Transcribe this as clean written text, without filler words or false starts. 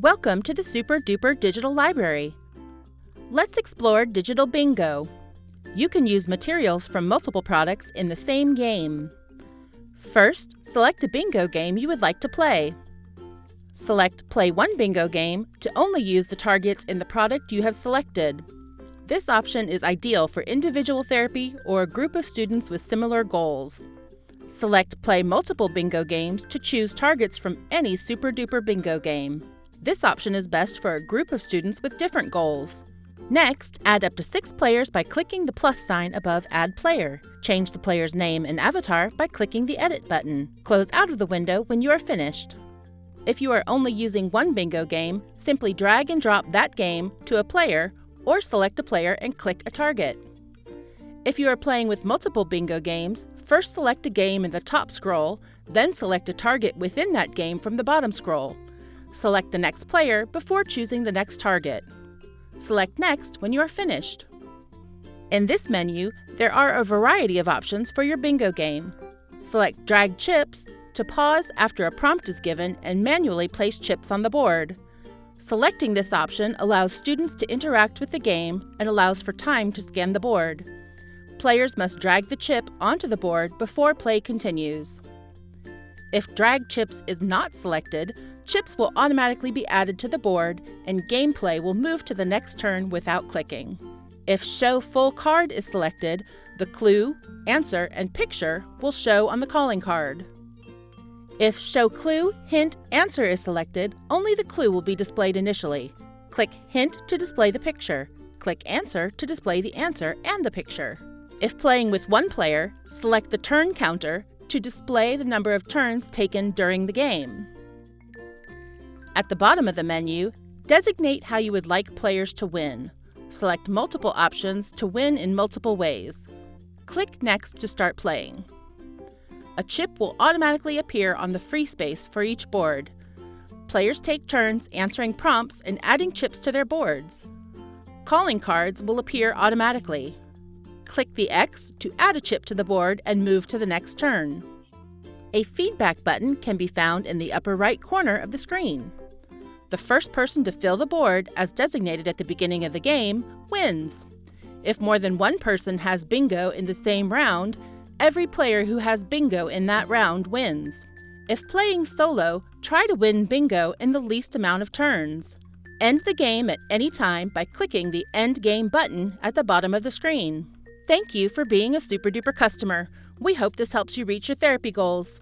Welcome to the Super Duper Digital Library. Let's explore Digital Bingo. You can use materials from multiple products in the same game. First, select a bingo game you would like to play. Select Play One Bingo Game to only use the targets in the product you have selected. This option is ideal for individual therapy or a group of students with similar goals. Select Play Multiple Bingo Games to choose targets from any Super Duper Bingo game. This option is best for a group of students with different goals. Next, add up to 6 players by clicking the plus sign above Add Player. Change the player's name and avatar by clicking the Edit button. Close out of the window when you are finished. If you are only using one bingo game, simply drag and drop that game to a player or select a player and click a target. If you are playing with multiple bingo games, first select a game in the top scroll, then select a target within that game from the bottom scroll. Select the next player before choosing the next target. Select Next when you are finished. In this menu, there are a variety of options for your bingo game. Select Drag Chips to pause after a prompt is given and manually place chips on the board. Selecting this option allows students to interact with the game and allows for time to scan the board. Players must drag the chip onto the board before play continues. If Drag Chips is not selected, chips will automatically be added to the board and gameplay will move to the next turn without clicking. If Show Full Card is selected, the clue, answer, and picture will show on the calling card. If Show Clue, Hint, Answer is selected, only the clue will be displayed initially. Click Hint to display the picture. Click Answer to display the answer and the picture. If playing with one player, select the turn counter to display the number of turns taken during the game. At the bottom of the menu, designate how you would like players to win. Select multiple options to win in multiple ways. Click Next to start playing. A chip will automatically appear on the free space for each board. Players take turns answering prompts and adding chips to their boards. Calling cards will appear automatically. Click the X to add a chip to the board and move to the next turn. A feedback button can be found in the upper right corner of the screen. The first person to fill the board, as designated at the beginning of the game, wins. If more than one person has bingo in the same round, every player who has bingo in that round wins. If playing solo, try to win bingo in the least amount of turns. End the game at any time by clicking the End Game button at the bottom of the screen. Thank you for being a Super Duper customer. We hope this helps you reach your therapy goals.